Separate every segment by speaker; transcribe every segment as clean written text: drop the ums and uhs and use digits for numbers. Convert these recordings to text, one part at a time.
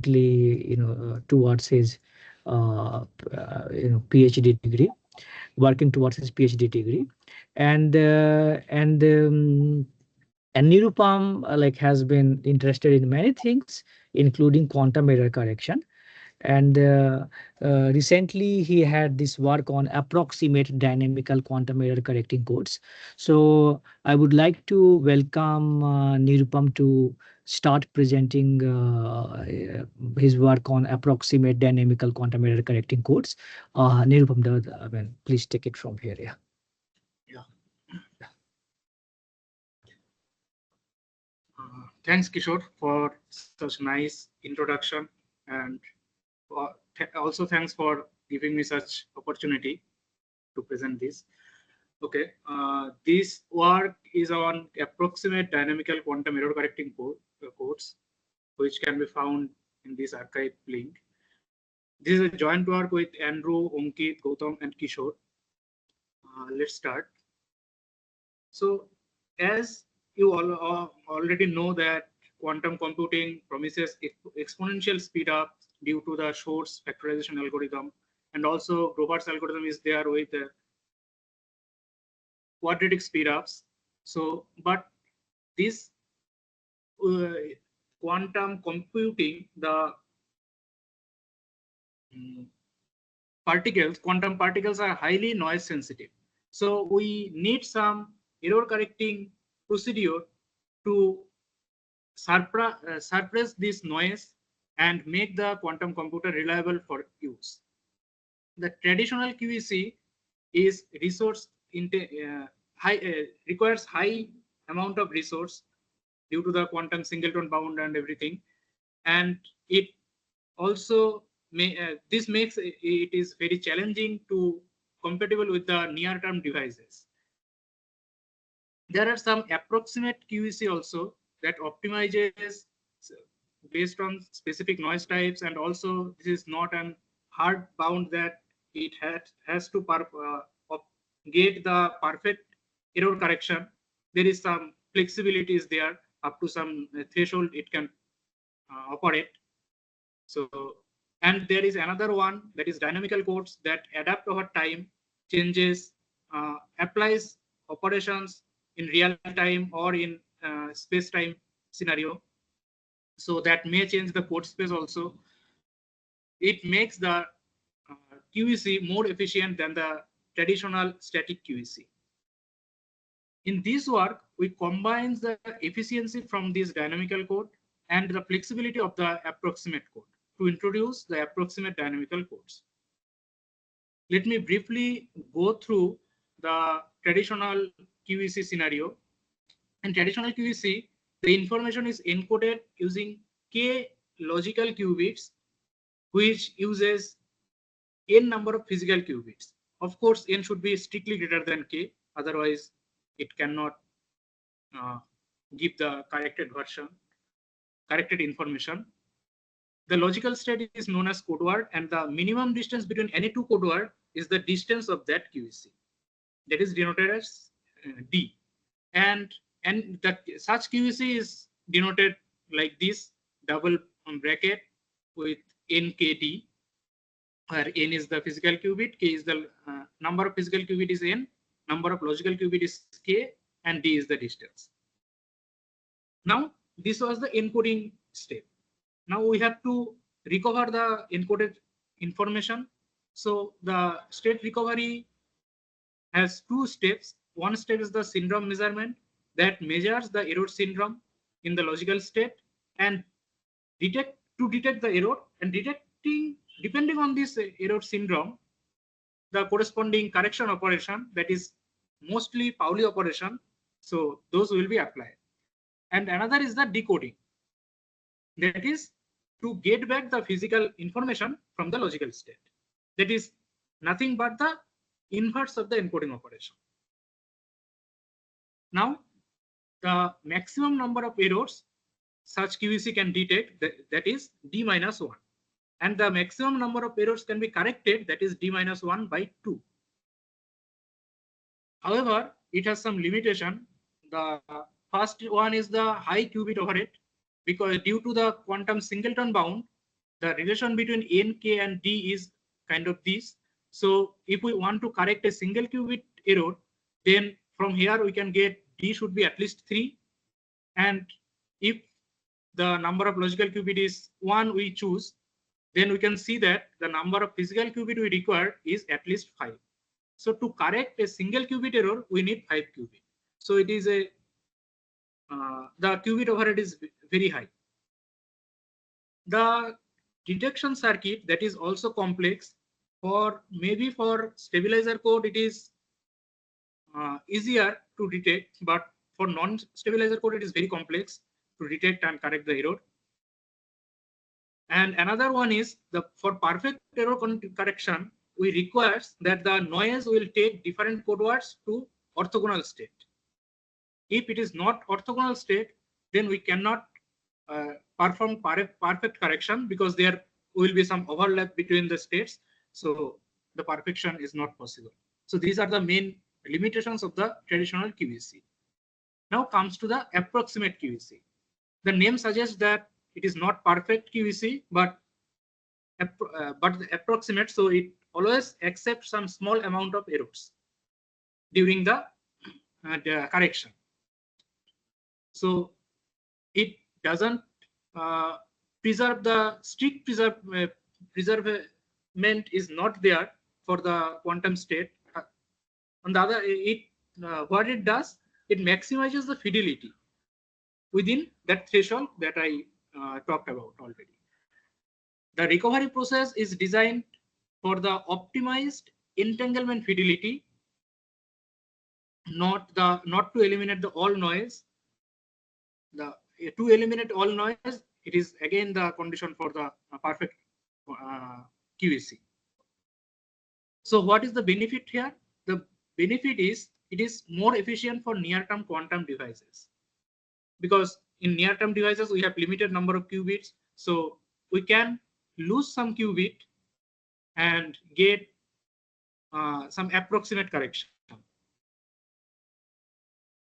Speaker 1: towards his PhD degree, working towards his PhD degree, and Nirupam has been interested in many things, including quantum error correction. And recently he had this work on approximate dynamical quantum error correcting codes. So I would like to welcome Nirupam to start presenting his work on approximate dynamical quantum error correcting codes. Nirupam, please take it from here. Yeah.
Speaker 2: Thanks, Kishore, for such nice introduction, and also thanks for giving me such opportunity to present this. Okay, this work is on approximate dynamical quantum error correcting codes, which can be found in this archive link. This is a joint work with Andrew, Ankit, Gautam, and Kishore. Let's start. So, as you all already know that quantum computing promises exponential speed up due to the Shor's factorization algorithm, and also Grover's algorithm is there with quadratic speed ups. So, but this quantum computing, the quantum particles are highly noise sensitive. So we need some error correcting procedure to suppress this noise and make the quantum computer reliable for use. The traditional QEC is requires high amount of resource due to the quantum singleton bound and everything, and it also this makes it is very challenging to compatible with the near-term devices. There are some approximate QEC also that optimizes based on specific noise types, and also this is not an hard bound that it has to get the perfect error correction. There is some flexibilities there up to some threshold it can operate. So, and there is another one that is dynamical codes that adapt over time, changes, applies operations in real time or in space-time scenario. So that may change the code space also. It makes the QEC more efficient than the traditional static QEC. In this work, we combine the efficiency from this dynamical code and the flexibility of the approximate code to introduce the approximate dynamical codes. Let me briefly go through the traditional QEC scenario. In traditional QEC, the information is encoded using k logical qubits, which uses n number of physical qubits. Of course, n should be strictly greater than k, otherwise it cannot give the corrected information. The logical state is known as code word, and the minimum distance between any two code word is the distance of that QEC. That is denoted as D. And such QEC is denoted like this, double bracket with NKD, where n is the physical qubit, k is the number of physical qubit is n, number of logical qubit is k, and d is the distance. Now, this was the encoding step. Now we have to recover the encoded information. So the state recovery has two steps. One step is the syndrome measurement that measures the error syndrome in the logical state and detect the error, and detecting, depending on this error syndrome, the corresponding correction operation, that is mostly Pauli operation. So those will be applied. And another is the decoding. That is to get back the physical information from the logical state. That is nothing but the inverse of the encoding operation. Now, the maximum number of errors such QEC can detect, that is d minus 1. And the maximum number of errors can be corrected, that is d minus 1 by 2. However, it has some limitation. The first one is the high qubit overhead, because due to the quantum singleton bound, the relation between N, K, and D is kind of this. So if we want to correct a single qubit error, then from here we can get D should be at least 3. And if the number of logical qubit is 1 we choose, then we can see that the number of physical qubit we require is at least 5. So to correct a single qubit error, we need 5 qubit. So it is a the qubit overhead is very high. The detection circuit that is also complex. For maybe for stabilizer code it is easier to detect, but for non-stabilizer code it is very complex to detect and correct the error. And another one is for perfect error correction, we requires that the noise will take different code words to orthogonal state. If it is not orthogonal state, then we cannot perform perfect correction because there will be some overlap between the states. So the perfection is not possible. So these are the main limitations of the traditional QEC. Now comes to the approximate QEC. The name suggests that it is not perfect QEC, but approximate. So it always accepts some small amount of errors during the correction. So it doesn't preserve the strict preservement is not there for the quantum state. On the other, what it does, it maximizes the fidelity within that threshold that I talked about already. The recovery process is designed for the optimized entanglement fidelity, not to eliminate the all noise. To eliminate all noise, it is again the condition for the perfect QEC. So what is the benefit here? The benefit is it is more efficient for near-term quantum devices, because in near-term devices we have limited number of qubits, so we can lose some qubit and get some approximate correction.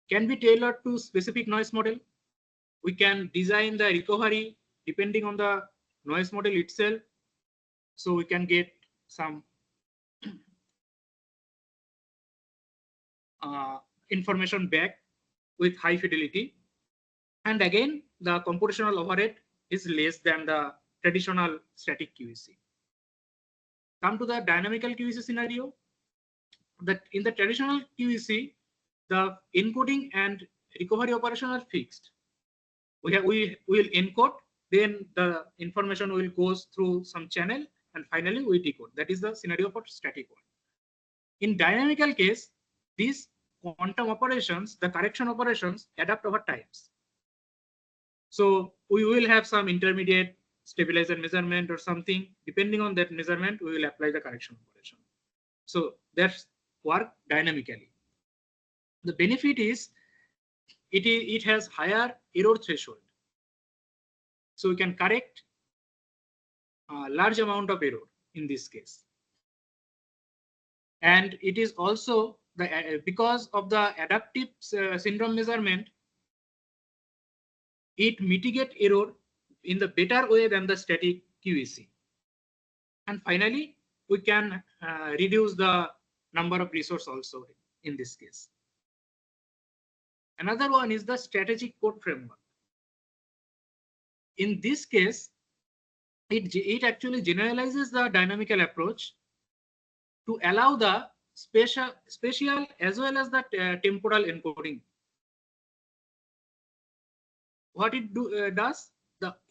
Speaker 2: Can be tailored to specific noise model. We can design the recovery depending on the noise model itself, so we can get some information back with high fidelity. And again, the computational overhead is less than the traditional static QEC. Come to the dynamical QEC scenario. That in the traditional QEC, the encoding and recovery operation are fixed. We will encode, then the information will goes through some channel, and finally we decode. That is the scenario for static one. In dynamical case, these quantum operations, the correction operations, adapt over times. So we will have some intermediate stabilizer measurement or something. Depending on that measurement, we will apply the correction operation. So that's work dynamically. The benefit is it has higher error threshold. So we can correct a large amount of error in this case. And it is also because of the adaptive syndrome measurement, it mitigate error in the better way than the static QEC. And finally, we can reduce the number of resources also in this case. Another one is the strategic code framework. In this case, it actually generalizes the dynamical approach to allow the spatial as well as the temporal encoding. What it does,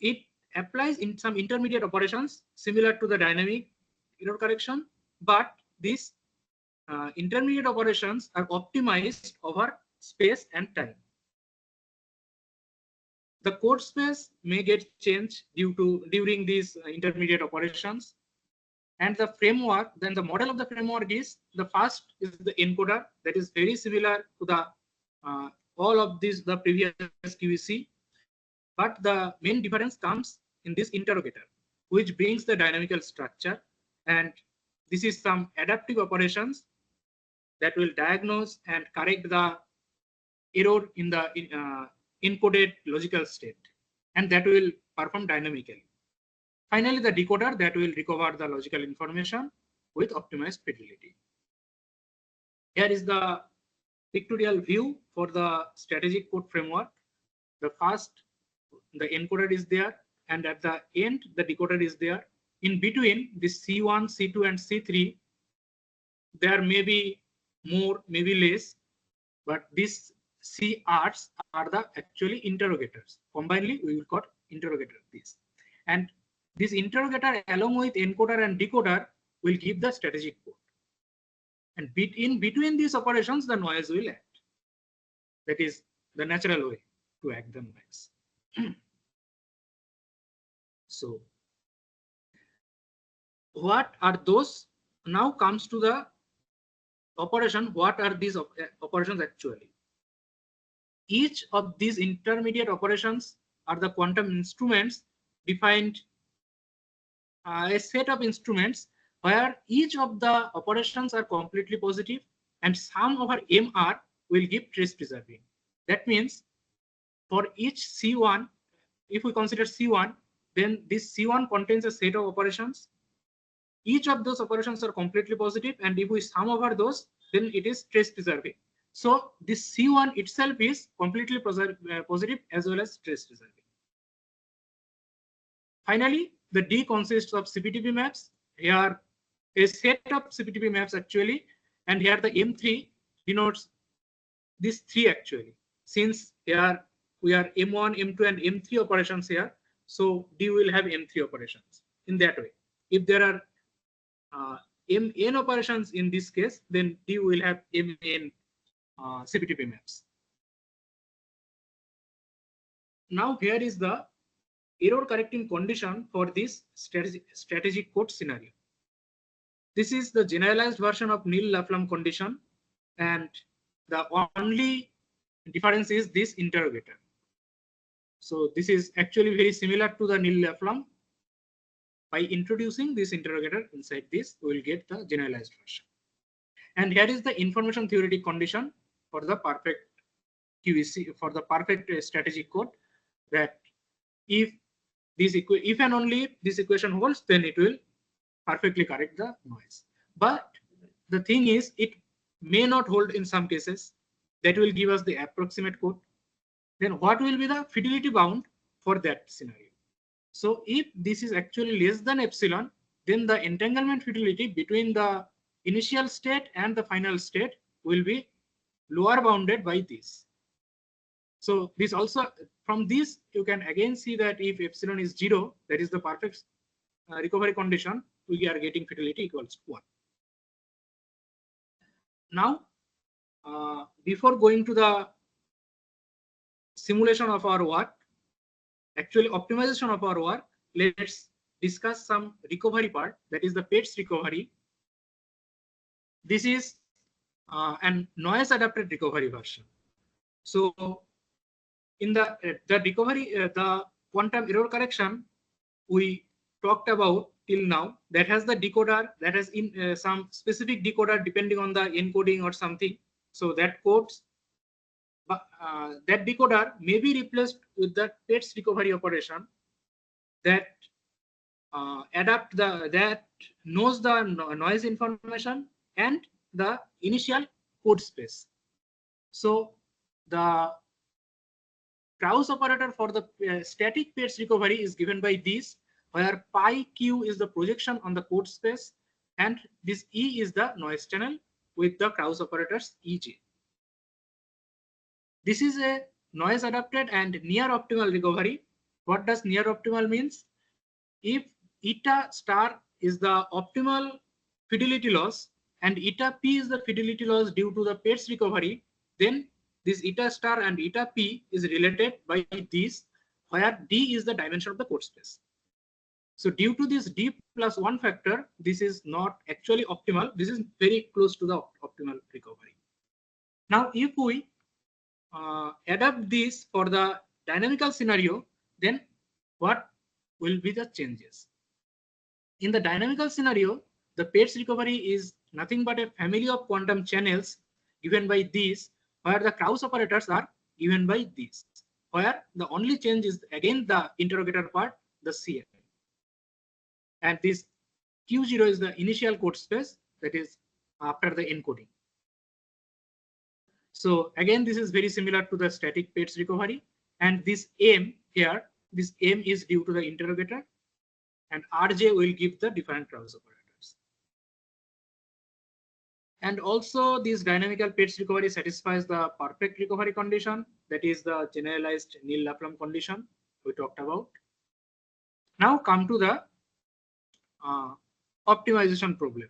Speaker 2: it applies in some intermediate operations similar to the dynamic error correction, but these intermediate operations are optimized over space and time. The code space may get changed during these intermediate operations, and the framework, then the model of the framework is the first is the encoder that is very similar to the all of these the previous QEC, but the main difference comes in this interrogator, which brings the dynamical structure, and this is some adaptive operations that will diagnose and correct the error in the encoded logical state, and that will perform dynamically. Finally, the decoder that will recover the logical information with optimized fidelity. Here is the pictorial view for the strategic code framework. The first, the encoder is there, and at the end, the decoder is there. In between this C1, C2, and C3, there may be more, maybe less, but these CRs are the actually interrogators. Combinedly, we will call interrogator this. And this interrogator along with encoder and decoder will give the strategic code. And in between these operations, the noise will act. That is the natural way to act the noise. So what are those? Now comes to the operation. What are these operations actually? Each of these intermediate operations are the quantum instruments defined a set of instruments where each of the operations are completely positive and sum over MR will give trace preserving. That means for each C1, if we consider C1, then this C1 contains a set of operations. Each of those operations are completely positive, and if we sum over those, then it is trace preserving. So this C1 itself is completely positive as well as trace preserving. Finally, the D consists of CPTP maps. Here a set of CPTP maps actually, and here the M3 denotes these three actually. N we are M1, M2, and M3 operations here, so D will have M3 operations in that way. If there are Mn operations in this case, then D will have Mn CPTP maps. Now here is the error correcting condition for this strategic code scenario. This is the generalized version of Nirupam condition, and the only difference is this interrogator. So this is actually very similar to the Nirupam. By introducing this interrogator inside this, we will get the generalized version. And here is the information theoretic condition for the perfect QEC, for the perfect strategic code, that if and only if this equation holds, then it will perfectly correct the noise. But the thing is, it may not hold in some cases. That will give us the approximate code. Then what will be the fidelity bound for that scenario? So if this is actually less than epsilon, then the entanglement fidelity between the initial state and the final state will be lower bounded by this. So this also, from this you can again see that if epsilon is 0, that is the perfect recovery condition, we are getting fidelity equals 1. Now, before going to the simulation of our work, actually optimization of our work, let's discuss some recovery part, that is the PETS recovery. This is an noise adapted recovery version. So in the recovery, the quantum error correction we talked about till now, that has the decoder, that has in some specific decoder depending on the encoding or something. So that codes, that decoder may be replaced with the PETS recovery operation that that knows the noise information and the initial code space. So the Krauss operator for the static PETS recovery is given by this, where pi q is the projection on the code space, and this E is the noise channel with the Krauss operators EJ. This is a noise adapted and near optimal recovery. What does near optimal means? If eta star is the optimal fidelity loss and eta p is the fidelity loss due to the PETS recovery, then this eta star and eta p is related by this, where D is the dimension of the code space. So due to this D plus 1 factor, this is not actually optimal. This is very close to the optimal recovery. Now, if we adapt this for the dynamical scenario, then what will be the changes? In the dynamical scenario, the PETS recovery is nothing but a family of quantum channels given by these, where the Krauss operators are given by these, where the only change is again the interrogator part, the CN. and this Q0 is the initial code space, that is after the encoding. So again, this is very similar to the static pairs recovery, and this M here, this M is due to the interrogator, and RJ will give the different Krauss operators. And also this dynamical pairs recovery satisfies the perfect recovery condition, that is the generalized Nirupam condition we talked about. Now come to the optimization problem.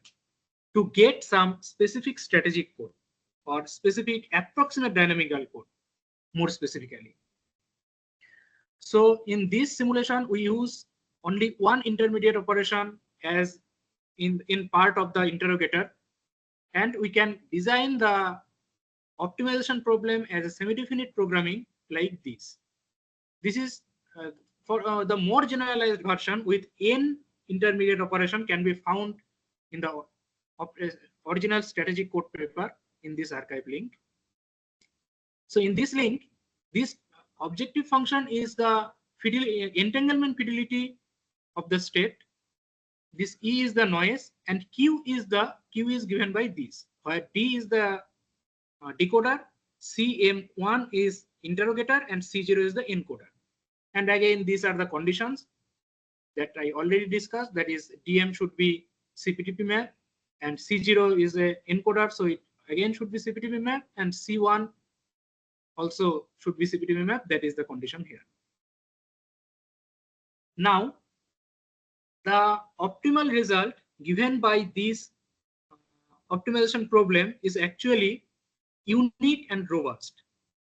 Speaker 2: To get some specific strategic code or specific approximate dynamical code, more specifically. So in this simulation, we use only one intermediate operation as in part of the interrogator, and we can design the optimization problem as a semi-definite programming like this. This is for the more generalized version with n intermediate operation can be found in the original strategic code paper in this archive link. So in this link, this objective function is the entanglement fidelity of the state. This E is the noise, and Q is given by this, where D is the decoder, CM1 is interrogator, and C0 is the encoder. And again, these are the conditions that I already discussed. That is, DM should be CPTP map, and C0 is a encoder, so it again should be CPTP map, and C1 also should be CPTP map. That is the condition here. Now, the optimal result given by this optimization problem is actually unique and robust.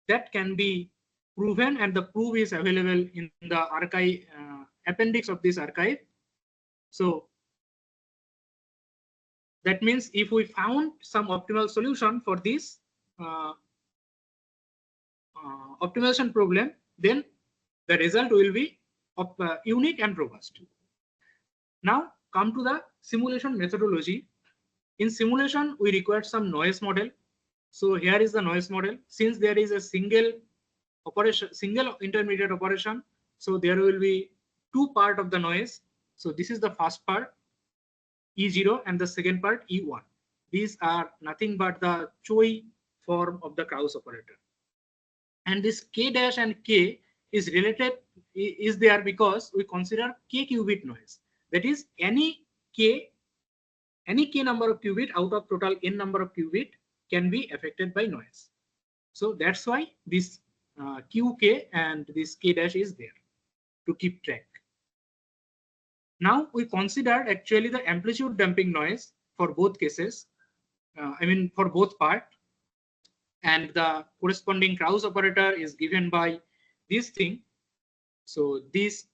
Speaker 2: That can be proven, and the proof is available in the archive appendix of this archive. So that means if we found some optimal solution for this optimization problem, then the result will be unique and robust. Now come to the simulation methodology. In simulation, we require some noise model. So here is the noise model. Since there is a single intermediate operation, so there will be two parts of the noise. So this is the first part, E0, and the second part, E1. These are nothing but the Choi form of the Krauss operator. And this K dash and K is there because we consider K qubit noise. That is, any K number of qubit out of total n number of qubit can be affected by noise. So that's why this QK and this K dash is there to keep track. Now we considered actually the amplitude damping noise for both cases, for both parts, and the corresponding Krauss operator is given by this thing. So this,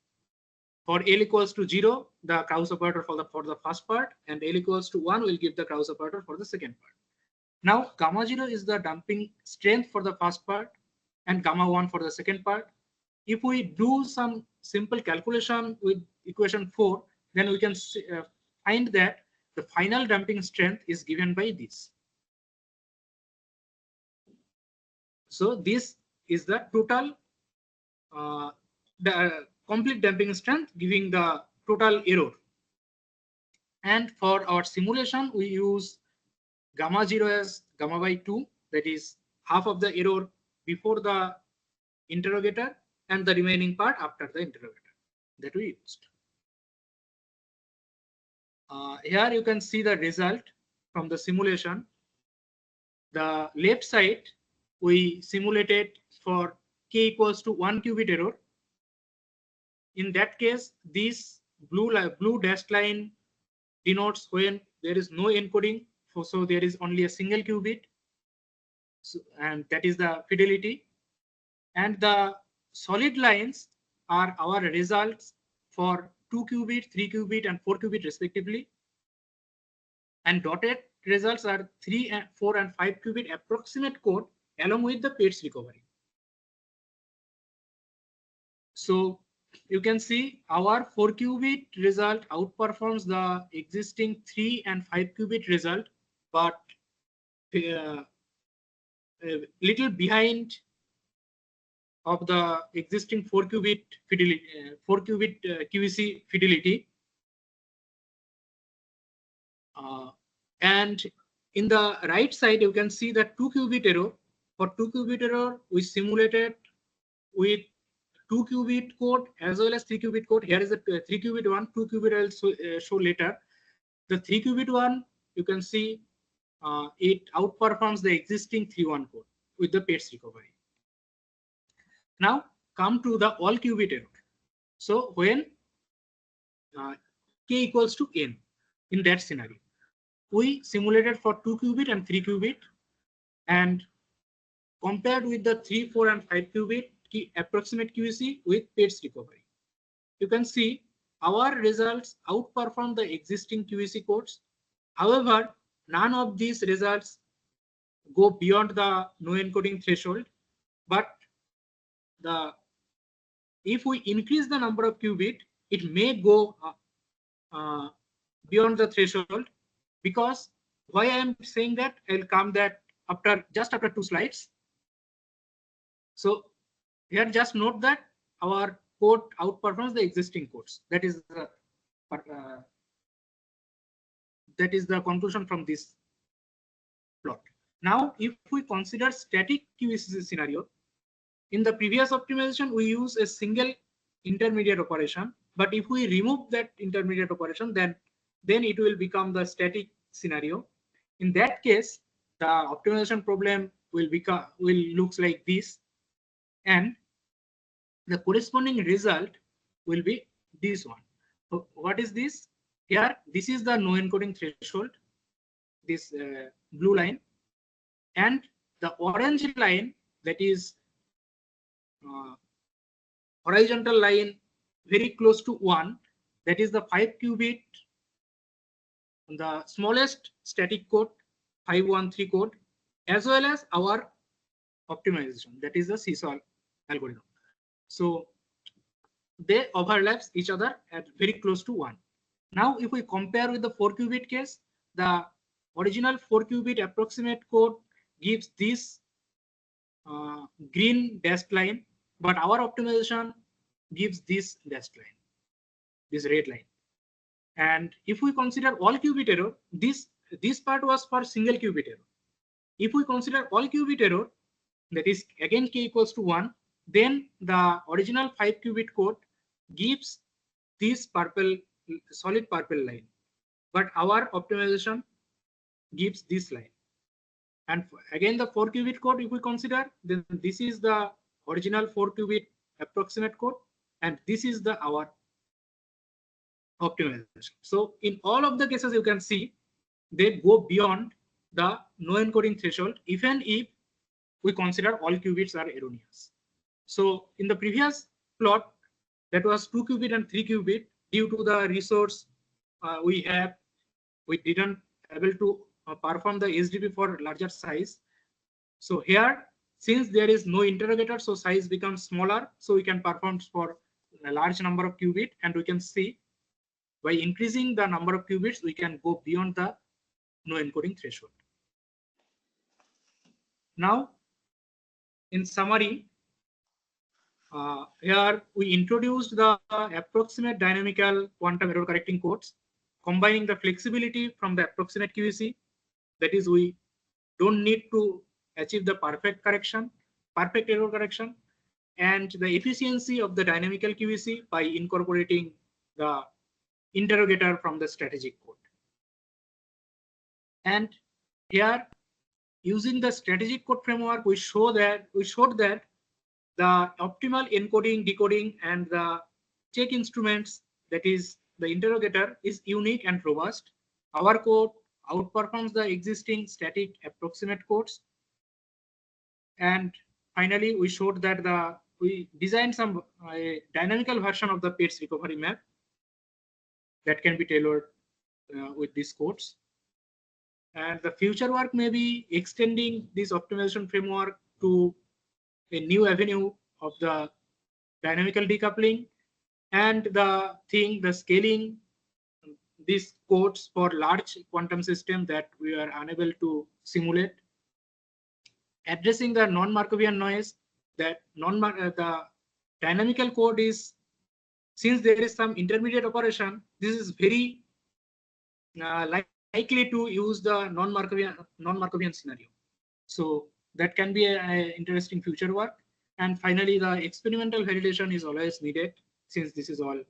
Speaker 2: for L equals to 0, the Krauss operator for the first part, and L equals to 1 will give the Krauss operator for the second part. Now gamma 0 is the damping strength for the first part, and gamma 1 for the second part. If we do some simple calculation with equation 4, then we can find that the final damping strength is given by this. So this is the total, the complete damping strength giving the total error. And for our simulation, we use gamma 0 as gamma by 2, that is half of the error before the interrogator, and the remaining part after the interrogator that we used. Here you can see the result from the simulation. The left side, we simulated for K equals to 1 qubit error. In that case, this blue dashed line denotes when there is no encoding, so there is only a single qubit, and that is the fidelity. And the solid lines are our results for 2 qubit, 3 qubit, and 4 qubit respectively. And dotted results are 3, 4, and 5 qubit approximate code along with the pairs recovery. So you can see our 4 qubit result outperforms the existing 3 and 5 qubit result, but a little behind of the existing 4 qubit fidelity, QEC fidelity. And in the right side, you can see the 2-qubit error. For 2-qubit error, we simulated with 2-qubit code as well as 3-qubit code. Here is a 3-qubit one, 2-qubit I will show later. The 3-qubit one, you can see it outperforms the existing 3-1 code with the PETS recovery. Now come to the all qubit error. So when k equals to n, in that scenario, we simulated for 2-qubit and 3-qubit and compared with the 3, 4, and 5-qubit approximate QEC with PETS recovery. You can see our results outperform the existing QEC codes. However, none of these results go beyond the no encoding threshold. But if we increase the number of qubit, it may go beyond the threshold. Because why I am saying that, I'll come that just after 2 slides. So here just note that our code outperforms the existing codes. That is the conclusion from this plot. Now, if we consider static QEC scenario, in the previous optimization, we use a single intermediate operation. But if we remove that intermediate operation, then it will become the static scenario. In that case, the optimization problem will looks like this, and the corresponding result will be this one. So what is this? Here, this is the no encoding threshold, this blue line, and the orange line, that is horizontal line very close to 1, that is the 5-qubit, the smallest static code, 513 code, as well as our optimization, that is the seesaw algorithm. So they overlaps each other at very close to 1. Now, if we compare with the 4-qubit case, the original 4-qubit approximate code gives this green dashed line, but our optimization gives this dashed line, this red line. And if we consider all qubit error, this part was for single qubit error. If we consider all qubit error, that is again k equals to 1, then the original 5-qubit code gives this solid purple line, but our optimization gives this line. And again, the 4-qubit code, if we consider, then this is the original 4-qubit approximate code, and this is our optimization. So in all of the cases, you can see they go beyond the no encoding threshold, even if we consider all qubits are erroneous. So in the previous plot, that was 2-qubit and 3-qubit, due to the resource we didn't able to perform the HDP for larger size. So here, since there is no interrogator, so size becomes smaller, so we can perform for a large number of qubit, and we can see by increasing the number of qubits, we can go beyond the no encoding threshold. Now, in summary, here we introduced the approximate dynamical quantum error correcting codes, combining the flexibility from the approximate QEC. That is, we don't need to achieve the perfect error correction, and the efficiency of the dynamical QEC by incorporating the interrogator from the strategic code. And here, using the strategic code framework, we showed that the optimal encoding, decoding, and the check instruments, that is the interrogator, is unique and robust. Our code outperforms the existing static approximate codes. And finally, we showed that we designed some dynamical version of the PETS recovery map that can be tailored with these codes. And the future work may be extending this optimization framework to a new avenue of the dynamical decoupling, and the scaling these codes for large quantum system that we are unable to simulate, addressing the non-Markovian noise. That the dynamical code is, since there is some intermediate operation, this is very like likely to use the non-Markovian scenario. So that can be a interesting future work. And finally, the experimental validation is always needed since this is all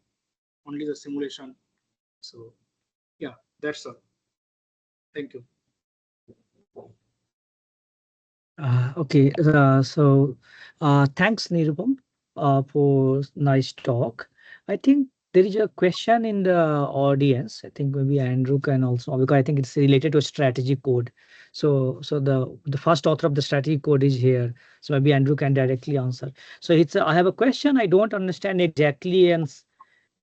Speaker 2: only the simulation. So yeah, that's all. Thank you.
Speaker 1: Okay, thanks, Nirupam, for nice talk. I think there is a question in the audience. I think maybe Andrew can also, because I think it's related to strategy code. So the first author of the strategy code is here. So maybe Andrew can directly answer. So I have a question. I don't understand exactly and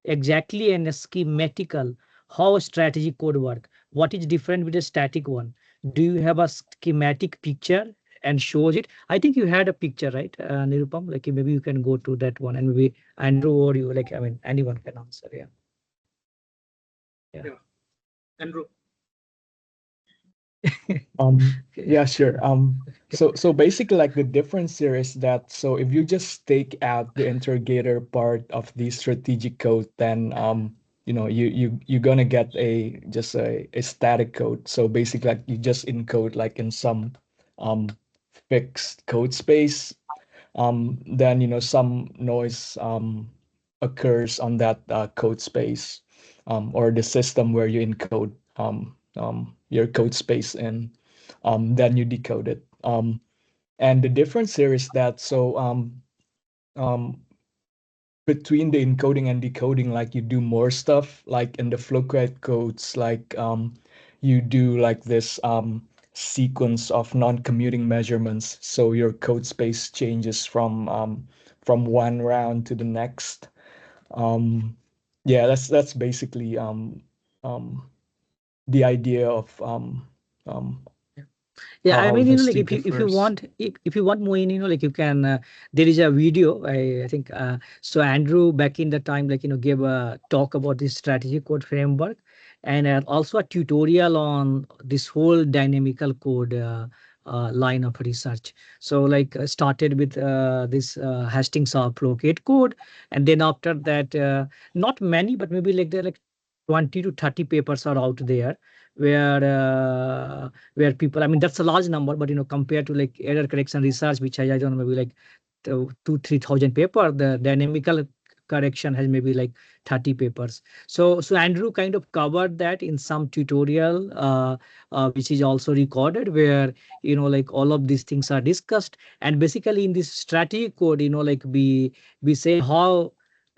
Speaker 1: schematical how a strategy code work. What is different with a static one? Do you have a schematic picture and shows it? I think you had a picture, right, Nirupam? Like maybe you can go to that one and maybe Andrew or you, like, I mean, anyone can answer. Yeah. Yeah.
Speaker 2: Yeah, Andrew.
Speaker 3: Yeah, sure. So basically, like the difference here is that so if you just take out the interrogator part of the strategic code, then you're gonna get a static code. So basically, like you just encode like in some um fixed code space. Then some noise occurs on that code space, or the system where you encode your code space in. Then you decode it. And the difference here is that um, between the encoding and decoding, like you do more stuff, like in the flowcard codes, like you do like this sequence of non-commuting measurements. So your code space changes from one round to the next. Um, yeah, that's basically um, the idea of
Speaker 1: Yeah, I
Speaker 3: how
Speaker 1: mean,
Speaker 3: these
Speaker 1: like
Speaker 3: two
Speaker 1: if you
Speaker 3: differs.
Speaker 1: want if you want more, like you can. There is a video. I think so. Andrew back in the time, like gave a talk about this strategy code framework, and also a tutorial on this whole dynamical code line of research. So like started with this Hastings locate code, and then after that, not many, but maybe like there are like 20 to 30 papers are out there where. Where people, I mean, that's a large number, but compared to like error correction research, which I don't know, maybe like 2-3 thousand paper, the dynamical correction has maybe like 30 papers. So Andrew kind of covered that in some tutorial, which is also recorded, where like all of these things are discussed. And basically in this strategy code, like we say how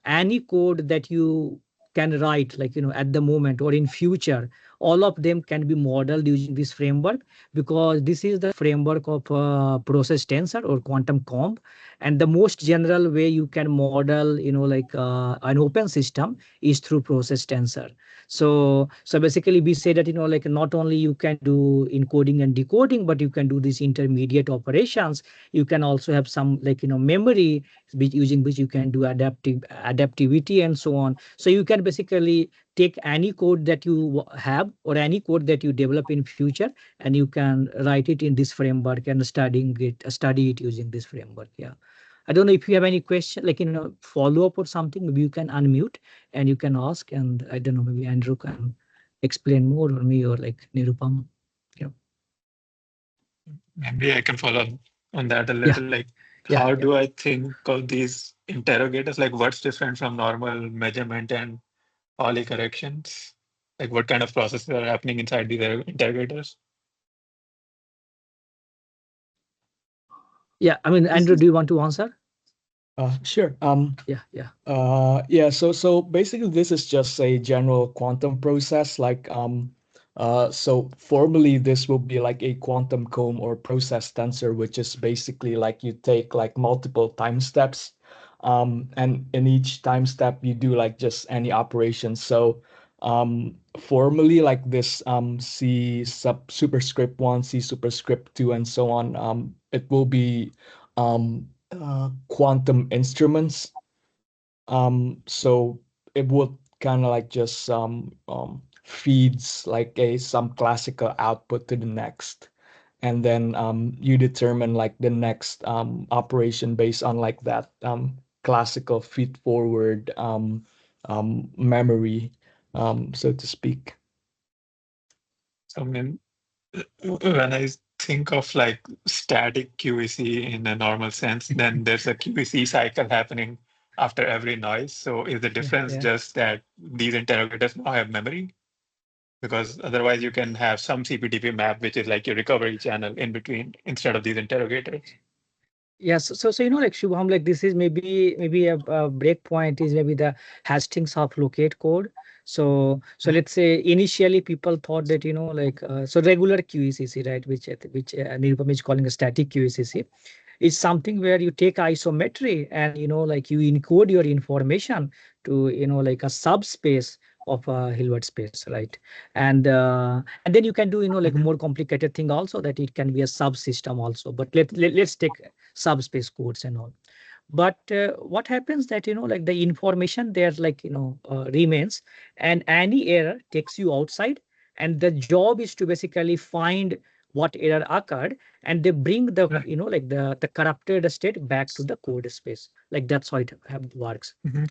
Speaker 1: any code that you can write, like at the moment or in future, all of them can be modeled using this framework, because this is the framework of process tensor or quantum comp. And the most general way you can model like an open system is through process tensor. So basically we say that like not only you can do encoding and decoding, but you can do these intermediate operations. You can also have some like memory, using which you can do adaptivity and so on. So you can basically take any code that you have or any code that you develop in future, and you can write it in this framework and study it using this framework. Yeah. I don't know if you have any question, like follow up or something. Maybe you can unmute and you can ask, and I don't know, maybe Andrew can explain more, or me, or like Nirupam. Yeah.
Speaker 4: Maybe I can follow up on that a
Speaker 1: Yeah.
Speaker 4: little. Like,
Speaker 1: Yeah.
Speaker 4: how
Speaker 1: Yeah.
Speaker 4: do I think of these interrogators? Like, what's different from normal measurement and Ollie corrections? Like, what kind of processes are happening inside these interrogators?
Speaker 1: Yeah. I mean,
Speaker 2: This
Speaker 1: Andrew,
Speaker 2: is
Speaker 1: do you want to answer?
Speaker 3: Sure.
Speaker 1: Yeah. Yeah.
Speaker 3: Yeah, so basically this is just a general quantum process. Like so formally this will be like a quantum comb or process tensor, which is basically like you take like multiple time steps, and in each time step you do like just any operation. So formally like this C sub superscript one, C superscript two, and so on, it will be quantum instruments. So it would kind of like just feeds like a some classical output to the next, and then you determine like the next operation based on like that classical feed forward memory, so to speak.
Speaker 4: So, I mean, when I think of like static QEC in a normal sense, then there's a QEC cycle happening after every noise. So is the
Speaker 1: Yeah,
Speaker 4: difference
Speaker 1: yeah.
Speaker 4: just that these interrogators now have memory? Because otherwise you can have some CPTP map, which is like your recovery channel in between instead of these interrogators.
Speaker 1: Yes, so like Shubham, like this is maybe a break point is maybe the hashings of locate code. So let's say initially people thought that like so regular QECC, right, which Nirupam is calling a static QECC, is something where you take isometry and like you encode your information to like a subspace of a Hilbert space, right? And then you can do like
Speaker 4: Mhm.
Speaker 1: more complicated thing also, that it can be a subsystem also. But let's take subspace codes and all. But what happens that like the information there like remains, and any error takes you outside, and the job is to basically find what error occurred, and they bring the
Speaker 4: Right.
Speaker 1: like the corrupted state back to the code space. Like that's how it works.
Speaker 4: Mhm.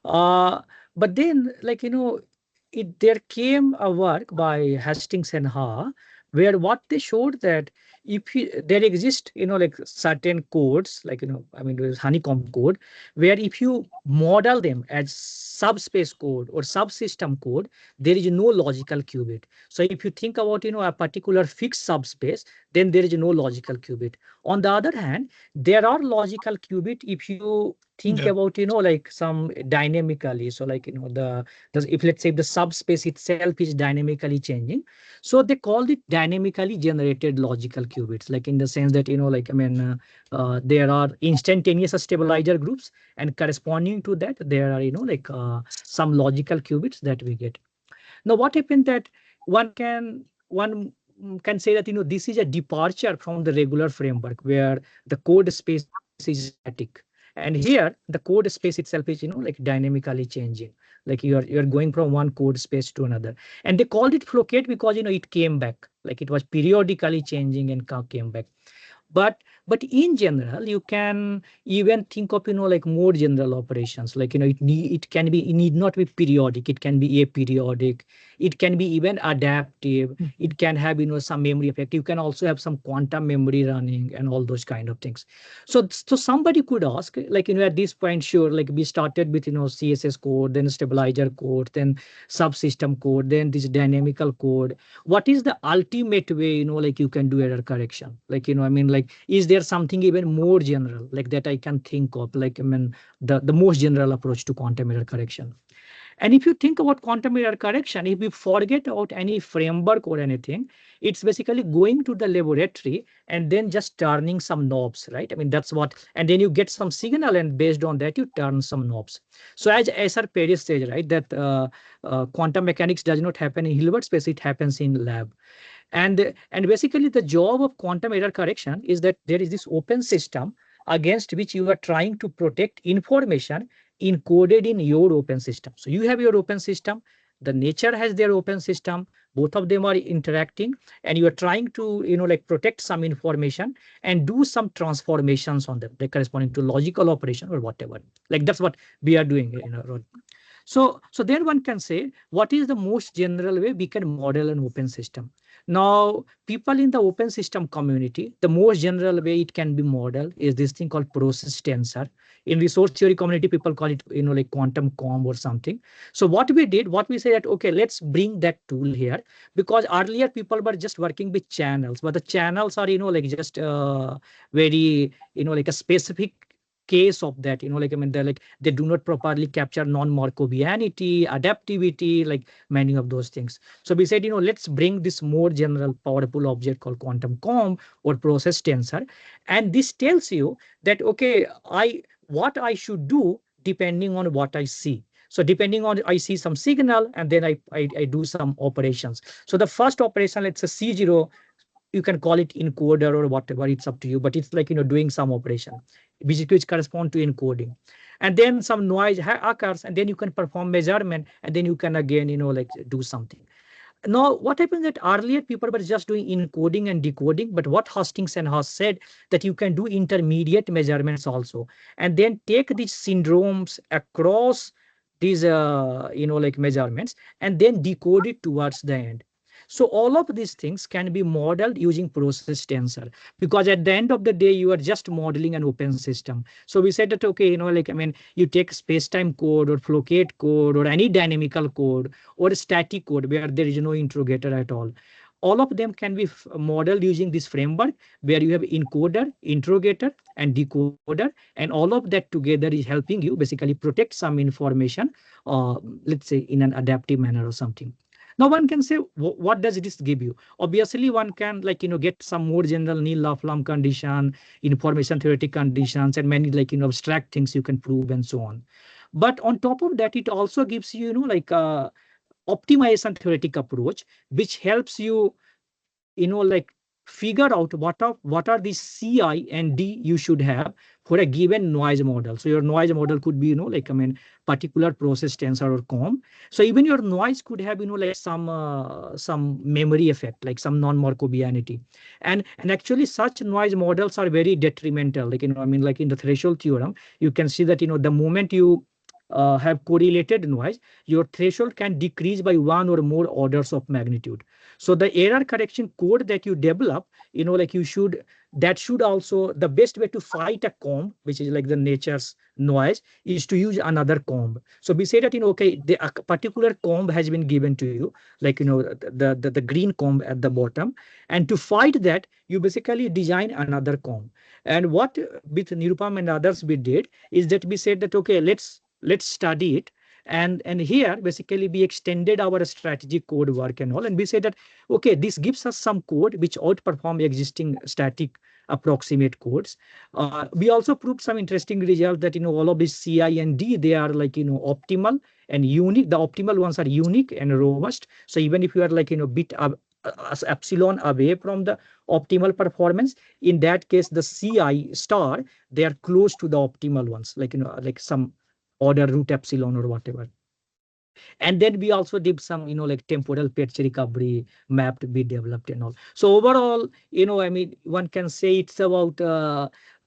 Speaker 1: uh, but then, like, there came a work by Hastings and Ha, where what they showed that if there exist, like certain codes, like, I mean, there's honeycomb code, where if you model them as subspace code or subsystem code, there is no logical qubit. So if you think about, a particular fixed subspace, then there is no logical qubit. On the other hand, there are logical qubit if you think
Speaker 4: Yeah.
Speaker 1: about like some dynamically. So like if let's say the subspace itself is dynamically changing, so they called it dynamically generated logical qubits, like in the sense that like, I mean, there are instantaneous stabilizer groups, and corresponding to that there are like some logical qubits that we get. Now, what happened that one can say that this is a departure from the regular framework where the code space is static, and here the code space itself is like dynamically changing. Like you're going from one code space to another, and they called it flocate because it came back, like it was periodically changing and came back. But in general, you can even think of like more general operations, like it need not be periodic, it can be aperiodic, it can be even adaptive,
Speaker 4: Mhm.
Speaker 1: it can have some memory effect, you can also have some quantum memory running and all those kind of things. So somebody could ask, like, at this point, sure, like we started with CSS code, then stabilizer code, then subsystem code, then this dynamical code. What is the ultimate way, like you can do error correction? Like, I mean, like, is there something even more general like that I can think of? Like, I mean, the most general approach to quantum error correction. And if you think about quantum error correction, if we forget about any framework or anything, it's basically going to the laboratory and then just turning some knobs, right? I mean, that's what, and then you get some signal, and based on that, you turn some knobs. So as SR Paris says, right, that quantum mechanics does not happen in Hilbert space, it happens in lab. And basically the job of quantum error correction is that there is this open system against which you are trying to protect information encoded in your open system. So you have your open system, the nature has their open system, both of them are interacting, and you are trying to like protect some information and do some transformations on them, like corresponding to logical operation or whatever. Like that's what we are doing, so then one can say, what is the most general way we can model an open system? Now, people in the open system community, the most general way it can be modeled is this thing called process tensor. In resource theory community, people call it, like quantum comb or something. So what we say that, okay, let's bring that tool here, because earlier people were just working with channels, but the channels are, like just very, like a specific case of that, like, I mean, they're like, they do not properly capture non-Markovianity, adaptivity, like many of those things. So we said, let's bring this more general powerful object called quantum comb or process tensor. And this tells you that, okay, what I should do depending on what I see. So depending on, I see some signal, and then I do some operations. So the first operation, let's say C0, you can call it encoder or whatever, it's up to you, but it's like, doing some operation which correspond to encoding, and then some noise occurs, and then you can perform measurement, and then you can again, like do something. Now, what happens that earlier people were just doing encoding and decoding, but what Hastings and Haas said that you can do intermediate measurements also, and then take these syndromes across these like measurements, and then decode it towards the end. So all of these things can be modeled using process tensor, because at the end of the day, you are just modeling an open system. So we said that, okay, like, I mean, you take space-time code or flocate code or any dynamical code or static code where there is no interrogator at all. All of them can be modeled using this framework where you have encoder, interrogator, and decoder, and all of that together is helping you basically protect some information, let's say in an adaptive manner or something. Now one can say, what does this give you? Obviously, one can, like, get some more general Neal-Laflamme condition, information theoretic conditions, and many, like, abstract things you can prove and so on. But on top of that, it also gives you, like a optimization theoretic approach, which helps you, like, figure out what are the CI and D you should have for a given noise model. So your noise model could be, like, I mean, particular process tensor or COM. So even your noise could have, like, some memory effect, like some non-Markovianity. And actually such noise models are very detrimental. Like, I mean, like in the threshold theorem, you can see that, the moment you have correlated noise, your threshold can decrease by one or more orders of magnitude. So the error correction code that you develop, like that should also, the best way to fight a comb, which is like the nature's noise, is to use another comb. So we say that, okay, a particular comb has been given to you, like, the green comb at the bottom. And to fight that, you basically design another comb. And what with Nirupam and others we did is that we said that, okay, let's study it. And here basically we extended our strategic code work and all, and we say that, okay, this gives us some code which outperform existing static approximate codes. We also proved some interesting result that, all of these CI and D, they are, like, optimal and unique. The optimal ones are unique and robust. So even if you are, like, bit epsilon away from the optimal performance, in that case the CI star, they are close to the optimal ones, like, like some order root epsilon or whatever. And then we also did some, like temporal patch recovery map to be developed and all. So overall, I mean, one can say it's about